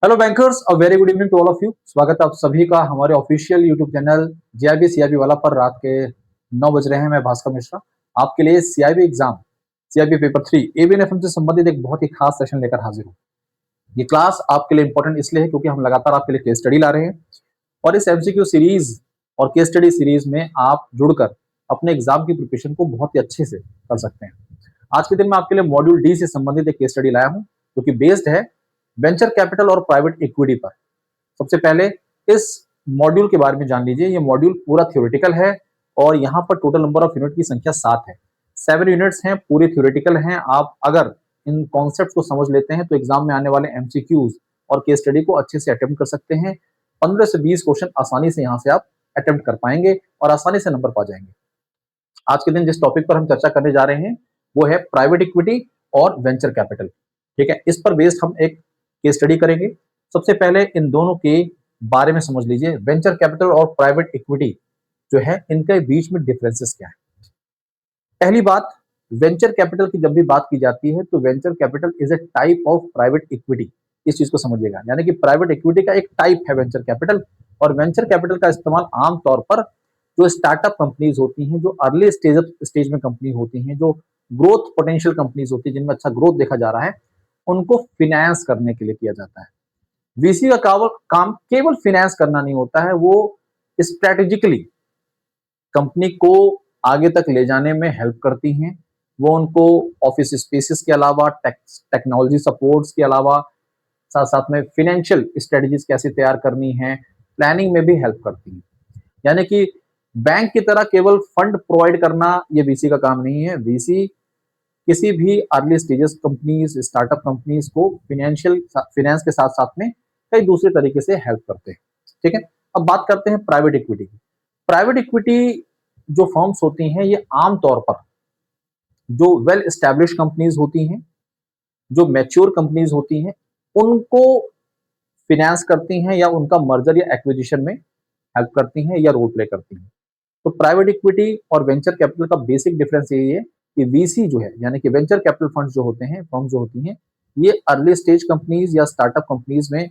Hello bankers, a very good evening to all of you. स्वागत है आप सभी का हमारे official YouTube channel GIB CIB वाला पर। रात के 9 बज रहे हैं। मैं भास्कर मिश्रा आपके लिए सीआईबी एग्जाम सीआईबी पेपर 3 एबीएनएफएम से संबंधित एक बहुत ही खास सेशन लेकर हाजिर हूँ। ये क्लास आपके लिए इंपॉर्टेंट इसलिए है क्योंकि हम लगातार आपके लिए केस स्टडी ला रहे हैं और इस एमसीक्यू सीरीज और केस स्टडी सीरीज में आप जुड़कर अपने एग्जाम की प्रिपरेशन को बहुत ही अच्छे से कर सकते हैं। आज के दिन मैं आपके लिए मॉड्यूल डी से संबंधित एक केस स्टडी लाया हूँ जो कि बेस्ड है वेंचर कैपिटल और प्राइवेट इक्विटी पर। सबसे पहले इस मॉड्यूल के बारे में जान लीजिए। ये मॉड्यूल पूरा थ्योरेटिकल है और यहाँ पर टोटल नंबर ऑफ यूनिट की संख्या 7 है। 7 यूनिट्स हैं, पूरे थ्योरेटिकल हैं। आप अगर इन कॉन्सेप्ट को समझ लेते हैं तो एग्जाम में आने वाले एमसीक्यूज और केस स्टडी को अच्छे से अटेम्प्ट कर सकते हैं। 15 से 20 क्वेश्चन आसानी से यहाँ से आप अटेम्प्ट कर पाएंगे और आसानी से नंबर पा जाएंगे। आज के दिन जिस टॉपिक पर हम चर्चा करने जा रहे हैं वो है प्राइवेट इक्विटी और वेंचर कैपिटल। ठीक है, इस पर बेस्ड हम एक केस स्टडी करेंगे। सबसे पहले इन दोनों के बारे में समझ लीजिए। वेंचर कैपिटल और प्राइवेट इक्विटी जो है, इनके बीच में डिफरेंसेस क्या है। पहली बात, वेंचर कैपिटल की जब भी बात की जाती है तो venture capital is a type of private equity. इस चीज को समझिएगा, यानी कि प्राइवेट इक्विटी का एक टाइप है वेंचर कैपिटल। और वेंचर कैपिटल का इस्तेमाल आमतौर पर जो स्टार्टअप कंपनीज होती हैं, जो अर्ली स्टेज में कंपनी होती हैं, जो ग्रोथ पोटेंशियल कंपनीज होती है, जिनमें अच्छा ग्रोथ देखा जा रहा है, उनको फिनेंस करने के लिए किया जाता है। वीसी का काम केवल फिनेंस करना नहीं होता है, वो स्ट्रेटेजिकली कंपनी को आगे तक ले जाने में हेल्प करती हैं। वो उनको ऑफिस स्पेसेस के अलावा टेक्नोलॉजी सपोर्ट्स के अलावा साथ साथ में फिनेंशियल स्ट्रेटजीज कैसे तैयार करनी है, प्लानिंग में भी हेल्प करती हैं। यानी कि बैंक की तरह केवल फंड प्रोवाइड करना ये वीसी का काम नहीं है। वीसी किसी भी early stages companies, startup companies को फिनेंस के साथ साथ में कई दूसरे तरीके से हेल्प करते हैं। ठीक है, अब बात करते हैं प्राइवेट इक्विटी की। प्राइवेट इक्विटी जो फर्म्स होती हैं, ये आमतौर पर जो वेल एस्टैब्लिश कंपनीज होती हैं, जो मैच्योर कंपनीज होती हैं, उनको फिनेंस करती हैं या उनका मर्जर या एक्विजिशन में हेल्प करती हैं या रोल प्ले करती हैं। तो प्राइवेट इक्विटी और वेंचर कैपिटल का बेसिक डिफरेंस यही है कि वीसी जो है, यानी कि वेंचर कैपिटल फंड जो होते हैं, फर्म जो होती हैं, ये अर्ली स्टेज कंपनीज या स्टार्टअप कंपनीज में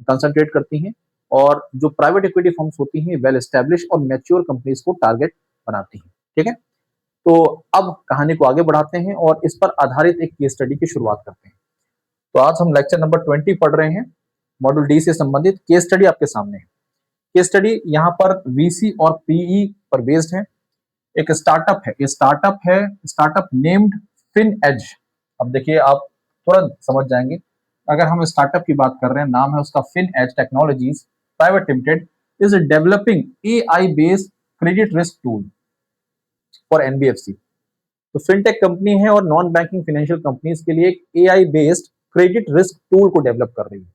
कंसंट्रेट करती हैं और जो प्राइवेट इक्विटी फर्म्स होती हैं, वेल एस्टैब्लिश और मैच्योर कंपनीज को टारगेट बनाती हैं। ठीक है, तो अब कहानी को आगे बढ़ाते हैं और इस पर आधारित एक केस स्टडी की शुरुआत करते हैं। तो आज हम लेक्चर नंबर 20 पढ़ रहे हैं। मॉड्यूल डी से संबंधित केस स्टडी आपके सामने है। केस स्टडी यहाँ पर वीसी और पीई पर बेस्ड है। एक स्टार्टअप है, ये स्टार्टअप नेम्ड फिन एज। अब देखिए, आप तुरंत समझ जाएंगे अगर हम स्टार्टअप की बात कर रहे हैं। नाम है उसका fin edge technologies private limited is developing AI based credit risk tool for NBFC. तो फिनटेक कंपनी है और नॉन बैंकिंग फाइनेंशियल कंपनीज के लिए एक AI based credit risk tool को डेवलप कर रही है।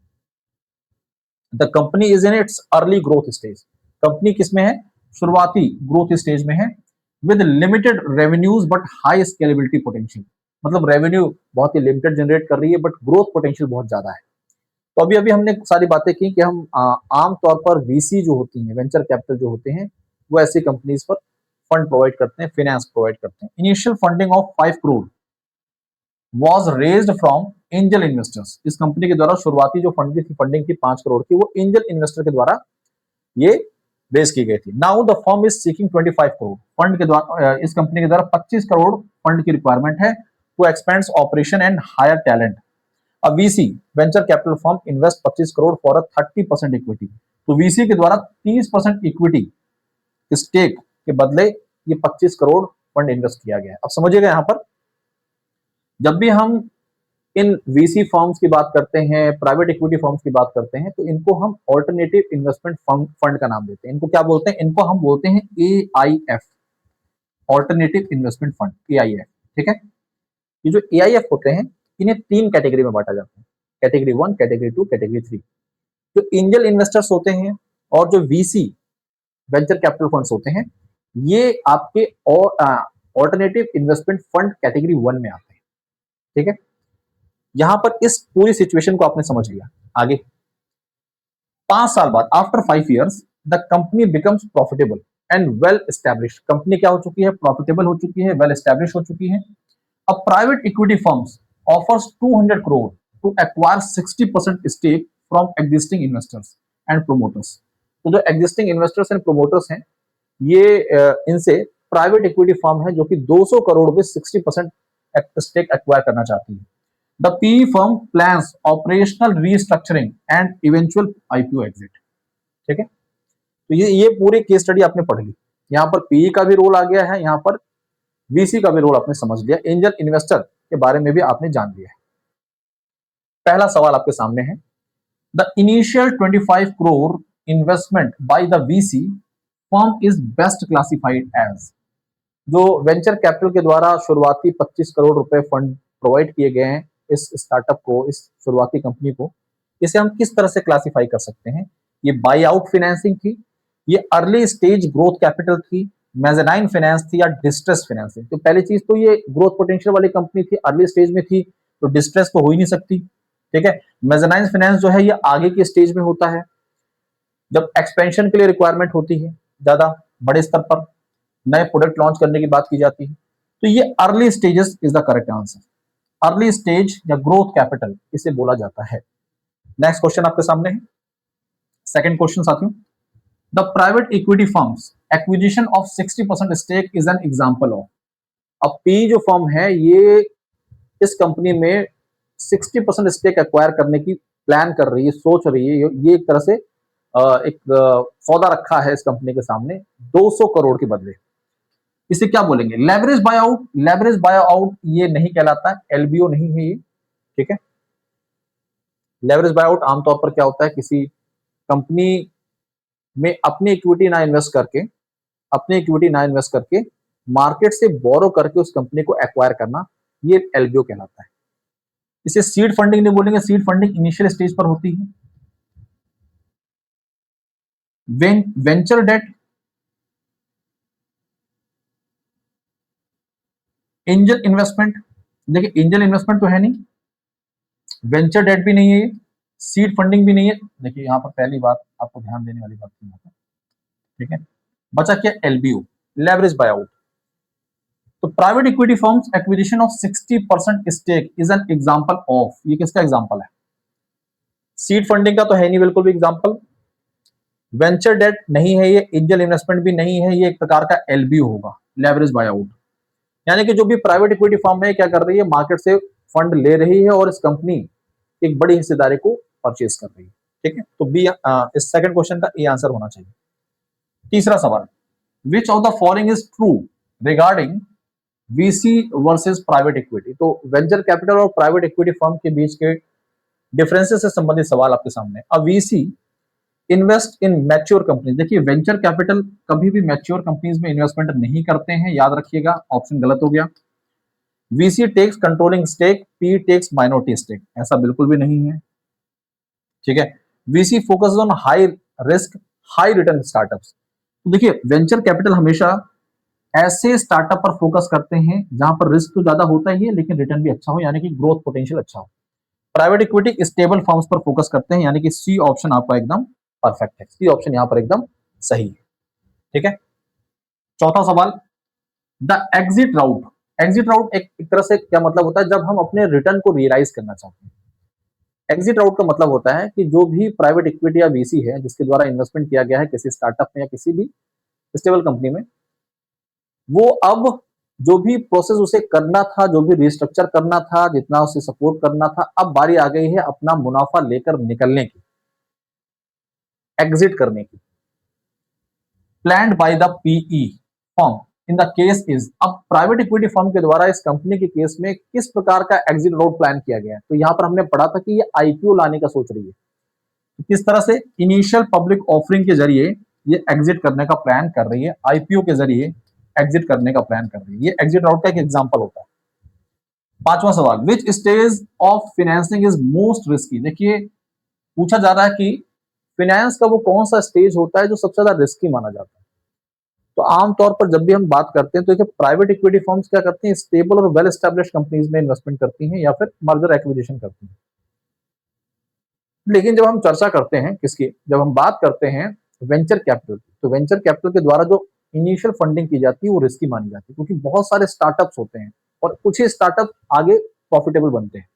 The company is in its early growth stage. Company किसमें है? शुरुआती ग्रोथ स्टेज में है। With limited revenues but high scalability potential. मतलब रेवेन्यू बहुत ही लिमिटेड जनरेट कर रही है बट ग्रोथ पोटेंशियल बहुत ज्यादा है। तो अभी अभी हमने सारी बातें की कि हम आमतौर पर वीसी जो होती हैं, वेंचर कैपिटल जो होते हैं, वो ऐसी कंपनीज पर फंड प्रोवाइड करते हैं, फाइनेंस प्रोवाइड करते हैं। Initial funding of 5 crore was raised from angel investors. इस कंपनी के द्वारा शुरुआती जो फंडिंग थी 5 करोड़ की, वो एंजल इन्वेस्टर के द्वारा ये रेज की गई थी। Now the firm is seeking 25 crore fund के द्वारा। इस कंपनी के द्वारा 25 करोड़ फंड की रिक्वायरमेंट है to expands operation and hire talent. अब VC venture capital firm invest 25 crore for a 30% equity. तो वीसी के द्वारा 30% इक्विटी स्टेक के बदले ये 25 करोड़ फंड इन्वेस्ट किया गया है। अब समझिएगा, यहाँ पर जब भी हम इन वीसी फर्म्स की बात करते हैं, प्राइवेट इक्विटी फर्म्स की बात करते हैं, तो इनको हम ऑल्टरनेटिव इन्वेस्टमेंट फंड का नाम देते हैं। इनको क्या बोलते हैं? इनको हम बोलते हैं AIF, alternative investment fund, AIF. ठीक है, ये जो एआईएफ होते हैं, इन्हें 3 कैटेगरी में बांटा जाता है। Category 1, category 2, category 3। जो एंजल इन्वेस्टर्स होते हैं और जो वीसी वेंचर कैपिटल फंड्स होते हैं, ये आपके ऑल्टरनेटिव इन्वेस्टमेंट फंड कैटेगरी 1 में आते हैं। ठीक है, यहां पर इस पूरी सिचुएशन को आपने समझ लिया। आगे 5 साल बाद, after 5 years, the company becomes profitable and well establish. Company क्या हो चुकी है? प्रॉफिटेबल हो चुकी है, वेल एस्टैब्लिश हो चुकी है। अब private equity firms offers 200 crore to acquire 60% stake from existing investors and promoters. तो जो एग्जिस्टिंग इन्वेस्टर्स एंड प्रोमोटर्स हैं, ये इनसे प्राइवेट इक्विटी फर्म है जो कि 200 करोड़ में 60% स्टेक एक्वायर करना चाहती है। The P firm plans operational restructuring and eventual IPO exit. ठीक है, तो ये पूरी केस स्टडी आपने पढ़ ली। यहाँ पर पीई का भी रोल आ गया है, यहाँ पर वीसी का भी रोल आपने समझ लिया, एंजल इन्वेस्टर के बारे में भी आपने जान लिया है। पहला सवाल आपके सामने है, the initial 25 crore investment by the VC firm is best classified as. जो वेंचर कैपिटल के द्वारा शुरुआती 25 करोड़ रुपए फंड प्रोवाइड किए गए हैं इस स्टार्टअप को, इस शुरुआती कंपनी को, इसे हम किस तरह से क्लासिफाई कर सकते हैं? ये बाई आउट फाइनेंसिंग थी, ये अर्ली स्टेज ग्रोथ कैपिटल थी, मेज़ानाइन फाइनेंस थी, या डिस्ट्रेस फाइनेंसिंग? तो पहली चीज तो ये ग्रोथ पोटेंशियल वाली कंपनी थी, अर्ली स्टेज में थी, तो डिस्ट्रेस तो हो ही नहीं सकती। ठीक है, मेज़ानाइन फाइनेंस जो है ये आगे के स्टेज में होता है, जब एक्सपेंशन के लिए रिक्वायरमेंट होती है, ज्यादा बड़े स्तर पर नए प्रोडक्ट लॉन्च करने की बात की जाती है। तो ये early stages is the correct answer. Early stage या ग्रोथ कैपिटल इसे बोला जाता है। नेक्स्ट क्वेश्चन आपके सामने है, सेकंड क्वेश्चन साथियों, the private equity firms acquisition of 60% stake is an example of. अब पी जो फर्म है ये इस कंपनी में 60% स्टेक एक्वायर करने की प्लान कर रही है, सोच रही है। ये एक तरह से एक सौदा रखा है इस कंपनी के सामने 200 करोड़ के बदले। इसे क्या बोलेंगे? Leverage buy out. Leverage buy out ये नहीं कहलाता है, एलबीओ नहीं है ये। ठीक है, लेवरेज बाय आउट आमतौर पर क्या होता है, किसी कंपनी में अपनी इक्विटी ना इन्वेस्ट करके मार्केट से बोरो करके उस कंपनी को एक्वायर करना, ये एलबीओ कहलाता है। इसे सीड फंडिंग नहीं बोलेंगे, सीड फंडिंग इनिशियल स्टेज पर होती है। वेंचर डेट, एंजल इन्वेस्टमेंट, देखिए एंजल इन्वेस्टमेंट तो है नहीं, वेंचर डेट भी नहीं है ये, सीड फंडिंग भी नहीं है। देखिए यहां पर पहली बात आपको ध्यान देने वाली बात है। ठीक है, बचा क्या? LBO, leverage buy out. तो private equity firms acquisition of 60% stake is an example of. ये किसका एग्जांपल है? सीड फंडिंग का तो है नहीं बिल्कुल भी एग्जांपल, वेंचर डेट नहीं है ये, एंजल इन्वेस्टमेंट भी नहीं है, ये एक प्रकार का एलबीओ होगा, लेवरेज बाय आउट। यानी कि जो भी प्राइवेट इक्विटी फर्म है क्या कर रही है, मार्केट से फंड ले रही है और इस कंपनी एक बड़ी हिस्सेदारी को परचेज कर रही है। ठीक है, तो बी इस सेकंड क्वेश्चन का ए आंसर होना चाहिए। तीसरा सवाल, which of the following is true regarding VC versus private equity? तो वेंचर कैपिटल और प्राइवेट इक्विटी फर्म के बीच के डिफरेंसेस से संबंधित सवाल आपके सामने। अब VC invest in mature company. देखिए वेंचर कैपिटल कभी भी मैच्योर कंपनीज में इन्वेस्टमेंट नहीं करते हैं, याद रखिएगा, ऑप्शन गलत हो गया। VC takes controlling stake, P takes minority stake, ऐसा बिल्कुल भी नहीं है। ठीक है, VC focus on high risk high return startups. तो देखिए वेंचर कैपिटल हमेशा ऐसे स्टार्टअप पर फोकस करते हैं जहां पर रिस्क तो ज्यादा होता ही है लेकिन रिटर्न भी अच्छा हो, यानी कि ग्रोथ पोटेंशियल अच्छा हो। प्राइवेट इक्विटी स्टेबल फर्म्स पर फोकस करते हैं, यानी कि सी ऑप्शन आपका एकदम परफेक्ट है, सी ऑप्शन यहां पर एकदम सही है। ठीक है, चौथा सवाल, द एग्जिट राउट। एग्जिट राउट एक तरह से क्या मतलब होता है, जब हम अपने रिटर्न को रियलाइज करना चाहते हैं। एग्जिट राउट का मतलब होता है कि जो भी प्राइवेट इक्विटी या वीसी है जिसके द्वारा इन्वेस्टमेंट किया गया है किसी स्टार्टअप में या किसी भी स्टेबल कंपनी में, वो अब जो भी प्रोसेस उसे करना था, जो भी रिस्ट्रक्चर करना था, जितना उसे सपोर्ट करना था, अब बारी आ गई है अपना मुनाफा लेकर निकलने की, एग्जिट करने की। Planned by the PE firm in the case is. अब प्राइवेट इक्विटी फर्म के द्वारा इस कंपनी के केस में किस प्रकार का एग्जिट राउट प्लान किया गया है? तो यहां पर हमने पढ़ा था कि ये आईपीओ लाने का सोच रही है। तो किस तरह से? इनिशियल पब्लिक ऑफरिंग के जरिए ये एग्जिट करने का प्लान कर रही है, आईपीओ के जरिए एग्जिट करने का प्लान कर रही है। ये एग्जिट राउट का एक एग्जांपल होता है। पांचवा सवाल, which stage of financing is most risky. देखिए पूछा जा रहा है कि फाइनेंस का वो कौन सा स्टेज होता है जो सबसे ज्यादा रिस्की माना जाता है। तो आमतौर पर जब भी हम बात करते हैं तो देखिए प्राइवेट इक्विटी फर्म्स क्या करती हैं, स्टेबल और वेल एस्टैब्लिश्ड कंपनीज में इन्वेस्टमेंट करती हैं या फिर मर्जर एक्विजिशन करती हैं। लेकिन जब हम चर्चा करते हैं किसकी, जब हम बात करते हैं वेंचर कैपिटल, तो वेंचर कैपिटल के द्वारा जो इनिशियल फंडिंग की जाती है वो रिस्की मानी जाती है, क्योंकि बहुत सारे स्टार्टअप्स होते हैं और कुछ ही स्टार्टअप आगे प्रॉफिटेबल बनते हैं।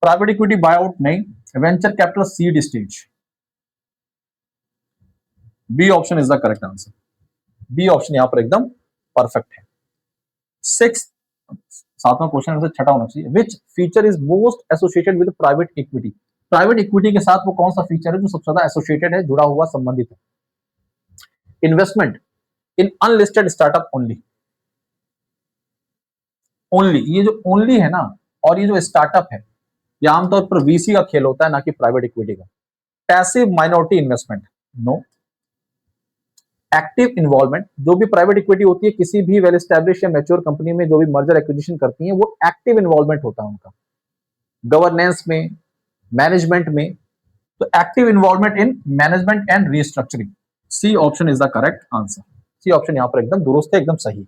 प्राइवेट इक्विटी बाय आउट नहीं, venture capital seed stage. B option is the correct answer. B option यहां पर एकदम परफेक्ट है। सिक्स, सातवां क्वेश्चन में से छठा होना चाहिए। Which feature is most associated with private equity. Private equity के साथ वो कौन सा फीचर है जो सबसे ज्यादा एसोसिएटेड है, जुड़ा हुआ, संबंधित है? इन्वेस्टमेंट इन अनलिस्टेड स्टार्टअप ओनली। ओनली, ये जो ओनली है ना, और ये जो स्टार्टअप है, ये आमतौर पर वीसी का खेल होता है, ना कि प्राइवेट इक्विटी का। Passive minority investment, no. Active involvement, जो भी प्राइवेट इक्विटी होती है किसी भी वेल एस्टैब्लिश या मैच्योर कंपनी में, जो भी मर्जर एक्विजिशन करती है, वो एक्टिव इन्वॉल्वमेंट होता है उनका, गवर्नेंस में, मैनेजमेंट में। तो active involvement in management and restructuring. C option is the correct answer. C option यहां पर एकदम दुरुस्त है, एकदम सही।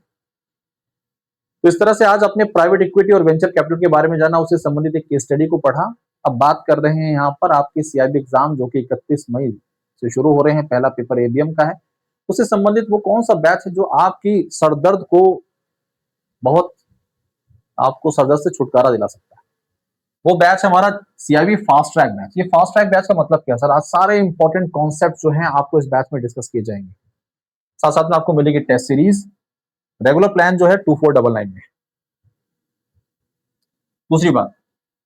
तो इस तरह से आज अपने प्राइवेट इक्विटी और वेंचर कैपिटल के बारे में जाना, उससे संबंधित एक केस स्टडी को पढ़ा। अब बात कर रहे हैं यहाँ पर आपके सीआईबी एग्जाम, जो कि 31 मई से शुरू हो रहे हैं। पहला पेपर एबीएम का है। उससे संबंधित वो कौन सा बैच है जो आपकी सरदर्द को बहुत, आपको सरदर्द से छुटकारा दिला सकता है? वो बैच है हमारा सीआईबी फास्ट ट्रैक बैच। ये फास्ट ट्रैक बैच का मतलब क्या है सर? आज सारे इंपॉर्टेंट कॉन्सेप्ट जो हैं आपको इस बैच में डिस्कस किए जाएंगे। साथ साथ में आपको मिलेगी टेस्ट सीरीज। रेगुलर प्लान जो है 2499 में। दूसरी बात,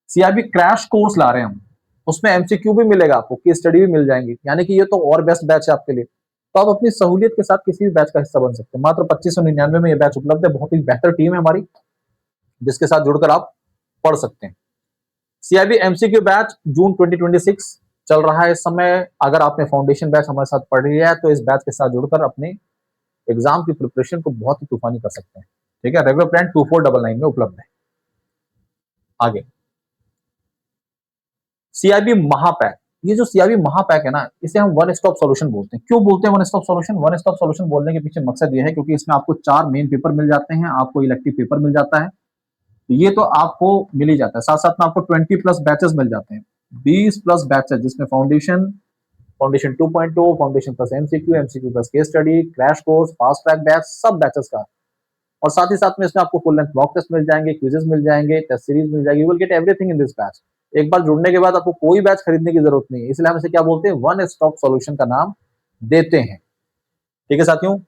सीआईबी क्रैश कोर्स ला रहे हैं हम, उसमें एमसीक्यू भी मिलेगा आपको, केस स्टडी भी मिल जाएंगी, यानी कि ये तो और बेस्ट बैच है आपके लिए। तो आप अपनी सहूलियत के साथ किसी भी बैच का हिस्सा बन सकते हैं। मात्र 2599 में ये बैच उपलब्ध है। बहुत ही बेहतर टीम है हमारी, जिसके साथ जुड़कर आप पढ़ सकते हैं। सीआईबी एमसीक्यू बैच जून 2026 चल रहा है इस समय। अगर आपने फाउंडेशन बैच हमारे साथ पढ़ लिया है तो इस बैच के साथ जुड़कर अपने एग्जाम की प्रिपरेशन को बहुत ही तूफानी कर सकते हैं। ठीक है, रेगुलर प्लान 2499 में उपलब्ध है। आगे सीआईबी महापैक। ये जो सीआईबी महापैक है ना, इसे हम वन स्टॉप सॉल्यूशन बोलते हैं। क्यों बोलते हैं one stop solution? One stop solution बोलने के पीछे मकसद ये है क्योंकि इसमें आपको 4 मेन पेपर मिल जाते हैं, आपको इलेक्टिव पेपर मिल जाता है, तो ये तो आपको मिल ही जाता है। साथ साथ में आपको 20 प्लस बैचेस मिल जाते हैं, 20 प्लस बैचेस, जिसमें foundation, foundation 2.0, foundation plus MCQ, MCQ plus case study, crash course, fast track batch, सब बैचेस का। और साथ ही साथ में इसमें आपको फुल लेंथ मॉक टेस्ट मिल जाएंगे, क्विजेस मिल जाएंगे, टेस्ट सीरीज मिल जाएगी। You will get everything in this batch. एक बार जुड़ने के बाद आपको कोई बैच खरीदने की जरूरत नहीं है, इसलिए हम इसे क्या बोलते हैं? वन स्टॉप सॉल्यूशन का नाम देते हैं। ठीक है साथियों,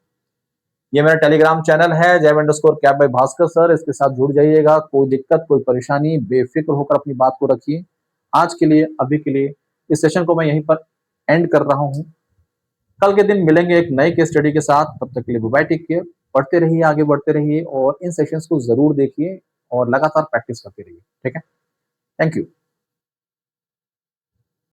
ये मेरा टेलीग्राम चैनल है जय_कैप बाय भास्कर सर, इसके साथ जुड़ जाइएगा। कोई दिक्कत, कोई परेशानी, बेफिक्र होकर अपनी बात को रखिए। आज के लिए, अभी के लिए इस सेशन को मैं यहीं पर एंड कर रहा हूं। कल के दिन मिलेंगे एक नए केस स्टडी के साथ। तब तक के लिए बाय, टेक केयर। पढ़ते रहिए, आगे बढ़ते रहिए और इन सेशंस को जरूर देखिए और लगातार प्रैक्टिस करते रहिए। ठीक है, थैंक यू।